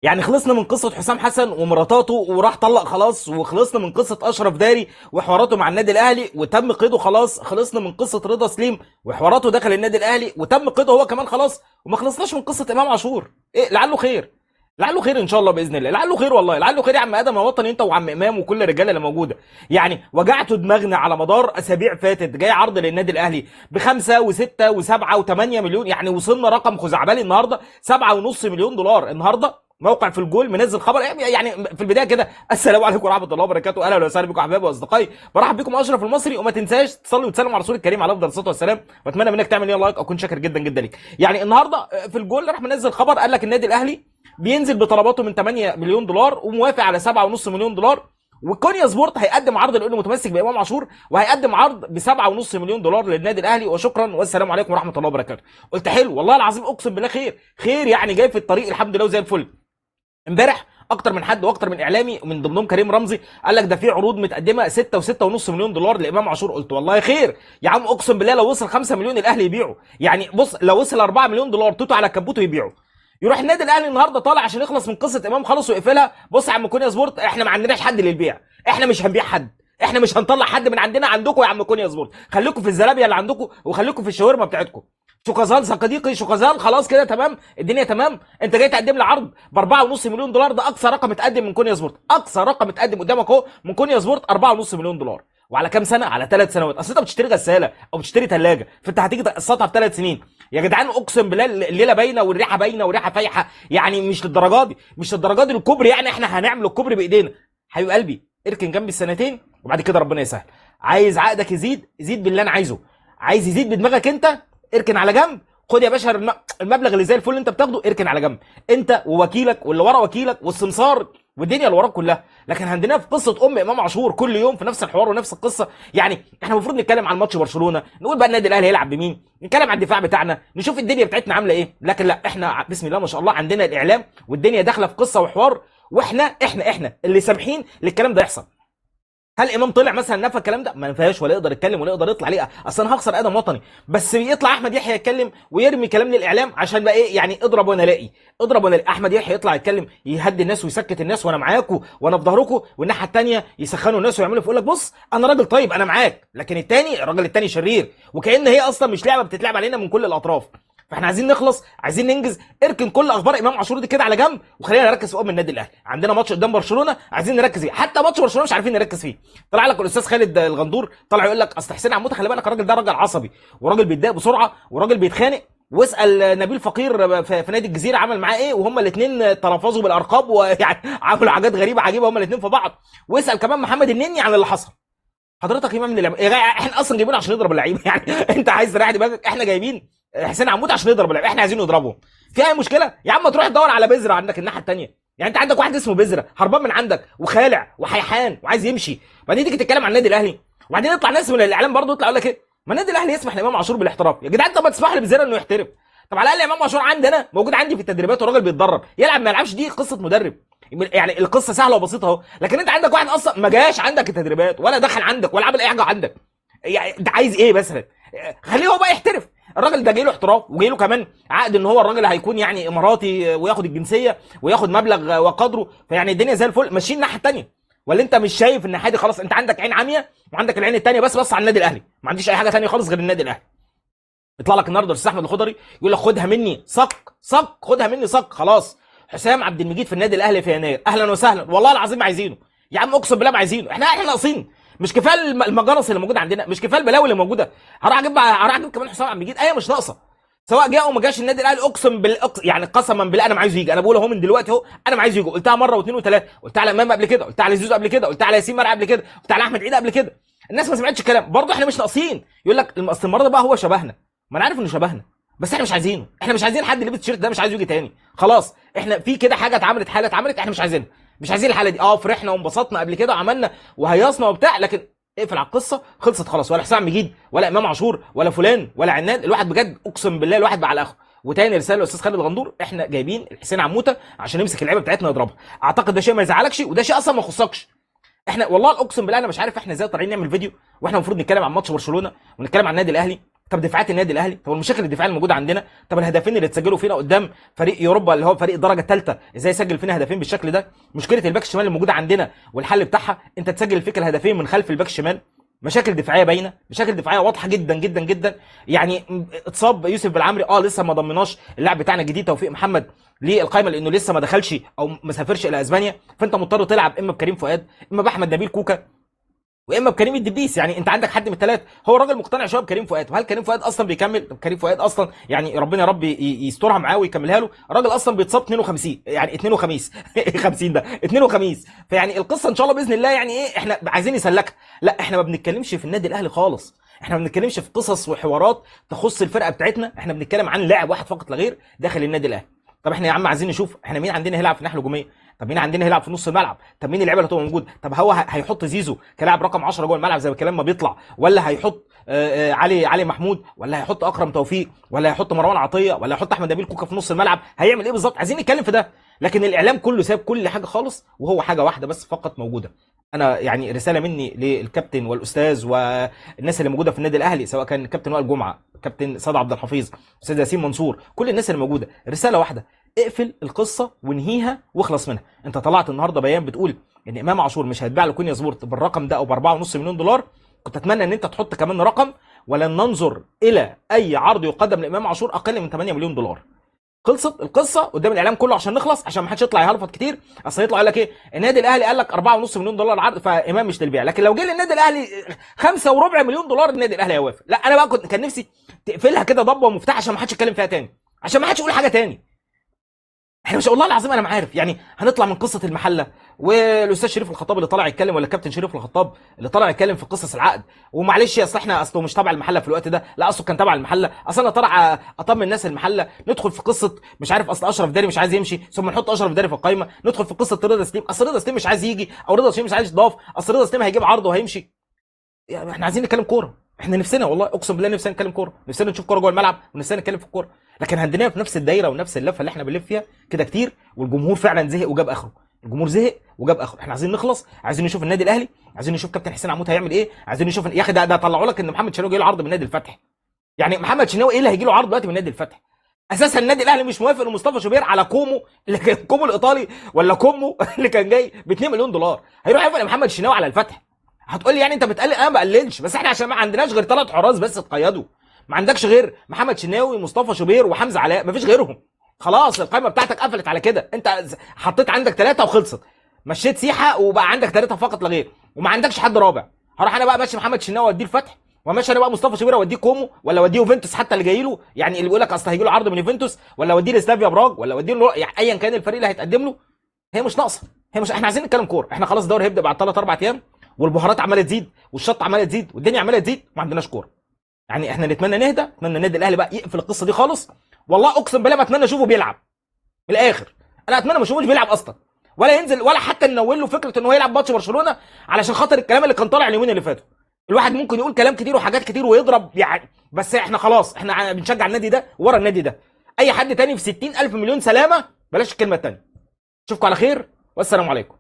يعني خلصنا من قصه حسام حسن ومراتاته وراح طلق خلاص، وخلصنا من قصه اشرف داري وحواراته مع النادي الاهلي وتم قيده خلاص، خلصنا من قصه رضا سليم وحواراته داخل النادي الاهلي وتم قيده هو كمان خلاص، وما خلصناش من قصه امام عاشور. ايه لعله خير، لعله خير ان شاء الله باذن الله، لعله خير والله، لعله خير يا عم ادم يا وطني انت وعم امام وكل الرجاله اللي موجوده. يعني وجعتوا دماغنا على مدار اسابيع فاتت، جاي عرض للنادي الاهلي بخمسه وسته وسبعه وثمانيه مليون، يعني وصلنا رقم خزعبلي النهارده 7.5 مليون دولار. النهارده موقع في الجول منزل خبر، يعني في البدايه كده السلام عليكم ورحمه الله وبركاته، اهلا وسهلا بكم احبابي واصدقائي، برحب بكم اشرف المصري، وما تنساش تصلي وتسلم على رسول الكريم على افضل الصلاه والسلام، واتمنى منك تعمل لي لايك، اكون شاكر جدا جدا ليك. يعني النهارده في الجول راح منزل خبر قال لك النادي الاهلي بينزل بطلباته من 8 مليون دولار وموافق على 7.5 مليون دولار، وكونيا سبورت هيقدم عرض لانه متمسك بامام عاشور، وهيقدم عرض ب 7.5 مليون دولار للنادي الاهلي، وشكرا والسلام عليكم ورحمه الله وبركاته. قلت حلو والله العظيم اقسم بالله خير خير، يعني جاي في الطريق الحمد لله وزي الفل. امبارح اكتر من حد واكتر من اعلامي ومن ضمنهم كريم رمزي قال لك ده في عروض متقدمه 6 و6.5 مليون دولار لامام عاشور. قلت والله خير يا عم، اقسم بالله لو وصل 5 مليون الاهلي يبيعه، يعني بص لو وصل 4 مليون دولار توتو على كبوته يبيعه. يروح النادي الاهلي النهارده طالع عشان يخلص من قصه امام خلص ويقفلها. بص يا عم كونيا سبورت، احنا ما عندناش حد للبيع، احنا مش هنبيع حد، احنا مش هنطلع حد من عندنا عندكم يا عم كونيا سبورت، خليكم في الزلابيه اللي عندكم وخليكم في الشاورما بتاعتكم. شوكازان صديقي شوكازان، خلاص كده تمام الدنيا تمام. انت جاي تقدم لي عرض ب 4.5 مليون دولار، ده اقصى رقم اتقدم من كونيا سبورت، اقصى رقم اتقدم قدامك اهو من كونيا سبورت 4.5 مليون دولار. وعلى كام سنه؟ على 3 سنوات. اصل انت بتشتري غساله او بتشتري ثلاجه فانت هتيجي تقسطها في 3 سنين. يا جدعان اقسم بالله الليله باينه والريحه باينه والريحه فايحه، يعني مش للدرجه دي، مش للدرجه دي الكوبري، يعني احنا هنعمل الكوبري بايدينا. حبيب قلبي اركن جنبي السنتين وبعد كده ربنا يسهل. عايز عقدك يزيد يزيد باللي انا عايزه، عايز يزيد بدماغك انت اركن على جنب. خد يا باشا المبلغ اللي زي الفل اللي انت بتاخده اركن على جنب، انت ووكيلك واللي ورا وكيلك والسمسار والدنيا اللي وراك كلها. لكن عندنا في قصه امام عاشور كل يوم في نفس الحوار ونفس القصه. يعني احنا المفروض نتكلم عن ماتش برشلونه، نقول بقى النادي الاهلي هيلعب بمين، نتكلم عن الدفاع بتاعنا، نشوف الدنيا بتاعتنا عامله ايه. لكن لا، احنا بسم الله ما شاء الله عندنا الاعلام والدنيا داخله في قصه وحوار، واحنا احنا اللي سامحين للكلام ده يحصل. هل امام طلع مثلا نفى الكلام ده؟ ما نفاش ولا يقدر يتكلم ولا يقدر يطلع ليه، اصل انا هخسر ادم وطني. بس يطلع احمد يحيى يتكلم ويرمي كلام للاعلام عشان بقى ايه، يعني اضرب وانا الاقي، اضرب وانا الاقي. احمد يحيى يطلع يتكلم يهدي الناس ويسكت الناس وانا معاكم وانا في ظهركم، والناحيه الثانيه يسخنوا الناس ويعملوا يقول لك بص انا راجل طيب انا معاك، لكن الثاني الراجل الثاني شرير، وكأن هي اصلا مش لعبه بتتلعب علينا من كل الاطراف. فاحنا عايزين نخلص، عايزين ننجز. اركن كل اخبار امام عاشور دي كده على جنب وخلينا نركز في النادي الاهلي. عندنا ماتش قدام برشلونه عايزين نركز فيه، حتى ماتش برشلونه مش عارفين نركز فيه. طلع لك الاستاذ خالد الغندور طلع يقول لك اصل حسين عموته خلي بالك الراجل ده راجل عصبي وراجل بيتضايق بسرعه وراجل بيتخانق، واسال نبيل فقير في نادي الجزيره عمل معاه ايه، وهما الاثنين تلفظوا بالارقام ويعني عملوا حاجات غريبه عجيبه هما الاثنين في بعض. واسال كمان محمد النني عن اللي حصل. حضرتك امام من اللعيبه احنا اصلا جايبين عشان نضرب اللعيبه يعني انت عايز تريح دماغك، احنا جايبين حسين عمود عشان يضرب اللعيبه، احنا عايزين نضربهم. في اي مشكله يا عم؟ تروح تدور على بذره عندك الناحيه الثانيه. يعني انت عندك واحد اسمه بذره هربان من عندك وخالع وحيحان وعايز يمشي، وبعدين تيجي تتكلم عن النادي الاهلي، وبعدين يطلع ناس من الاعلام برضه يطلع يقول لك ايه، ما النادي الاهلي يسمح لامام عاشور بالاحتراف. يا جدعان طب ما تسمح لي بذره انه يحترف. طب على الاقل امام عاشور عندنا موجود عندي في التدريبات وراجل بيتدرب، يلعب ما يلعبش دي قصه مدرب. يعني القصه سهله وبسيطه اهو. لكن انت عندك واحد اصلا ما جاش عندك التدريبات ولا دخل عندك ولا عمل اي حاجه عندك، يعني انت عايز ايه مثلا؟ خليه هو بقى يحترف. الراجل ده جاي له احتراف وجاي له كمان عقد ان هو الراجل هيكون يعني اماراتي وياخد الجنسيه وياخد مبلغ وقدره، فيعني الدنيا زي الفل ماشيين الناحيه الثانيه. ولا انت مش شايف ان حاجه خلاص؟ انت عندك عين عمياء وعندك العين الثانيه بس على النادي الاهلي، ما عنديش اي حاجه ثانيه خالص غير النادي الاهلي. يطلع لك النهارده الاستاذ احمد الخضري يقول لك خدها مني صك صك، خدها مني صك خلاص. حسام عبد المجيد في النادي الاهلي في يناير، اهلا وسهلا والله العظيم عايزينه. يا عم اقسم بالله ما عايزينه، احنا ناقصين. مش كفايه المجانس اللي موجوده عندنا، مش كفايه البلاوي اللي موجوده، هروح اجيب كمان حسام عبد المجيد. ايه مش ناقصه، سواء جاء او ما جاش النادي الاهلي اقسم يعني قسما بالله انا ما عايزه يجي. انا بقول اهو من دلوقتي اهو انا ما عايزه يجي. قلتها مره واثنين وثلاثه، قلتها على امام قبل كده، قلتها على زيزو قبل كده، قلتها على ياسين مرعي قبل كده، قلتها على احمد عيد قبل كده. الناس ما سمعتش الكلام برضه، احنا مش ناقصين. يقول لك اصل المره ده بقى هو شبهنا، ما انا عارف انه شبهنا بس احنا مش عايزينه. احنا مش عايزين حد لبس التيشيرت ده مش عايزه يجي تاني خلاص. احنا في كده حاجه اتعملت، حاله اتعملت احنا مش عايزينها، مش عايزين الحاله دي. فرحنا وانبسطنا قبل كده وعملنا وهيصنا وبتاع، لكن اقفل على القصه خلصت خلاص. ولا حسام مجيد ولا امام عاشور ولا فلان ولا عناد، الواحد بجد اقسم بالله الواحد بقى على اخره. وتاني رساله للاستاذ خالد الغندور، احنا جايبين حسين عموته عشان يمسك اللعيبه بتاعتنا يضربها. اعتقد ده شيء ما يزعلكش وده شيء اصلا ما يخصكش. احنا والله اقسم بالله انا مش عارف احنا ازاي طالعين نعمل فيديو واحنا المفروض نتكلم عن ماتش برشلونه ونتكلم عن النادي الاهلي طب دفاعات النادي الاهلي، طب المشاكل الدفاعيه الموجوده عندنا، طب الهدفين اللي اتسجلوا فينا قدام فريق اوروبا اللي هو فريق الدرجه الثالثه، ازاي يسجل فينا هدفين بالشكل ده؟ مشكله الباك الشمال الموجوده عندنا والحل بتاعها، انت تسجل فيك الهدفين من خلف الباك الشمال. مشاكل دفاعيه باينه، مشاكل دفاعيه واضحه جدا جدا جدا. يعني اتصاب يوسف بالعمري، لسه ما ضمناش اللاعب بتاعنا الجديد توفيق محمد للقائمه لانه لسه ما دخلش او ما سافرش الى اسبانيا، فانت مضطر تلعب اما بكريم فؤاد، اما باحمد نبيل كوكا، واما بكريم الدبيس. يعني انت عندك حد من الثلاث. هو الراجل مقتنع شويه بكريم فؤاد، وهل كريم فؤاد اصلا بيكمل؟ طب كريم فؤاد اصلا يعني ربنا يا رب يسترها معاه ويكملها له، الراجل اصلا بيتصاب 52، يعني اثنين وخميس 50 ده اثنين وخميس. فيعني القصه ان شاء الله باذن الله يعني ايه، احنا عايزين نسلكها. لا احنا ما بنتكلمش في النادي الاهلي خالص، احنا ما بنتكلمش في قصص وحوارات تخص الفرقه بتاعتنا، احنا بنتكلم عن لاعب واحد فقط لا غير داخل النادي الاهلي. طب احنا يا عم عايزين نشوف احنا مين عندنا هيلعب في الناحيه الهجوميه، طب مين عندنا هيلعب في نص الملعب، طب مين اللعيبه اللي هتبقى موجوده، طب هو هيحط زيزو كلاعب رقم 10 جوه الملعب زي الكلام ما بيطلع، ولا هيحط علي محمود، ولا هيحط اكرم توفيق، ولا هيحط مروان عطيه، ولا هيحط احمد نبيل كوكا في نص الملعب، هيعمل ايه بالظبط؟ عايزين نتكلم في ده. لكن الاعلام كله ساب كل حاجه خالص، وهو حاجه واحده بس فقط موجوده. انا يعني رساله مني للكابتن والاستاذ والناس اللي موجوده في النادي الاهلي، سواء كان كابتن وائل جمعه، كابتن سيد عبد الحفيظ، استاذ ياسين منصور، كل الناس اللي موجوده، رساله واحده: اقفل القصه وانهيها واخلص منها. انت طلعت النهارده بيان بتقول ان امام عاشور مش هيتباع لكونيا سبورت بالرقم ده او ب 4.5 مليون دولار. كنت اتمنى ان انت تحط كمان رقم، ولن ننظر الى اي عرض يقدم لامام عاشور اقل من 8 مليون دولار. خلصت القصه قدام الاعلام كله عشان نخلص، عشان ما حدش يطلع يهلفط كتير. اصل يطلع يقول لك ايه، النادي الاهلي قال لك 4.5 مليون دولار عرض فامام مش للبيع، لكن لو جه للنادي الاهلي 5.25 مليون دولار النادي الاهلي هيوافق. لا انا بقى كان نفسي تقفلها كده ضبه ومفتاح عشان ما حدش يتكلم فيها تاني، عشان ما حدش يقول حاجه تاني. احنا مش والله العظيم انا ما عارف يعني هنطلع من قصه المحله والاستاذ شريف الخطاب اللي طالع يتكلم، ولا الكابتن شريف الخطاب اللي طالع يتكلم في قصص العقد. ومعلش اصل احنا اصله مش تبع المحله في الوقت ده، لا اصله كان تبع المحله. اصل انا طالع اطمن الناس المحله، ندخل في قصه مش عارف اصل اشرف داري مش عايز يمشي ثم نحط اشرف داري في القايمه، ندخل في قصه رضا سليم، اصل رضا سليم مش عايز يجي او رضا سليم مش عايز يضاف، اصل رضا سليم هيجيب عرض وهيمشي. يعني احنا عايزين نتكلم كوره، احنا نفسنا والله اقسم بالله نفسنا نتكلم كوره، نفسنا نشوف كوره جوه الملعب، ونفسنا نتكلم في الكوره. لكن عندنا في نفس الدايره ونفس اللفه اللي احنا بنلف فيها كده كتير، والجمهور فعلا زهق وجاب اخره. الجمهور زهق وجاب اخره. احنا عايزين نخلص، عايزين نشوف النادي الاهلي، عايزين نشوف كابتن حسين عمود هيعمل ايه، عايزين نشوف يا اخي ده طلعوا لك ان محمد شناوي جاي له عرض من النادي الفتح. يعني محمد شناوي ايه اللي هيجي له عرض دلوقتي من النادي الفتح؟ اساسا النادي الاهلي مش موافق لمصطفى شوبير على كومو اللي كان كومو الايطالي، ولا كومو اللي كان جاي ب 2 مليون دولار، هيروح يوافق لمحمد شناوي على الفتح؟ هتقول لي يعني انت بتقلل، انا ما بقللش، بس احنا عشان ما عندناش غير 3 حراس بس تقيدوا. ما عندكش غير محمد شناوي، مصطفى شوبير، وحمزه علاء، مفيش غيرهم. خلاص القائمه بتاعتك قفلت على كده، انت حطيت عندك 3 وخلصت. مشيت سيحه وبقى عندك 3 فقط لا غير، وما عندكش حد رابع. هروح انا بقى ماشي محمد شناوي واديه الفتح، وماشي انا بقى مصطفى شوبير اوديه كومو، ولا اوديه يوفنتوس حتى اللي جاي له، يعني اللي بيقول لك اصل هيجي له عرض من يوفنتوس، ولا اوديه لسلافيا براغ، ولا اوديه يعني ايا كان الفريق اللي هيتقدم له. هي مش ناقصه، هي مش، احنا عايزين نتكلم كوره. احنا خلاص الدوري هيبدا بعد 3 4 ايام، والبهارات عماله تزيد، والشط عماله تزيد، والدنيا عماله تزيد، وما عندناش كوره. يعني احنا نتمنى نهدى، نتمنى النادي الاهلي بقى يقفل القصه دي خالص. والله اقسم بالله ما اتمنى اشوفه بيلعب. من الاخر انا اتمنى ما اشوفوش بيلعب اصلا، ولا ينزل، ولا حتى ننول له فكره انه يلعب ماتش برشلونه، علشان خاطر الكلام اللي كان طالع اليومين اللي فاتوا. الواحد ممكن يقول كلام كتير وحاجات كتير ويضرب يعني، بس احنا خلاص احنا بنشجع النادي ده ورا النادي ده. اي حد تاني في 60,000 مليون سلامه، بلاش الكلمه التانيه. اشوفكم على خير والسلام عليكم.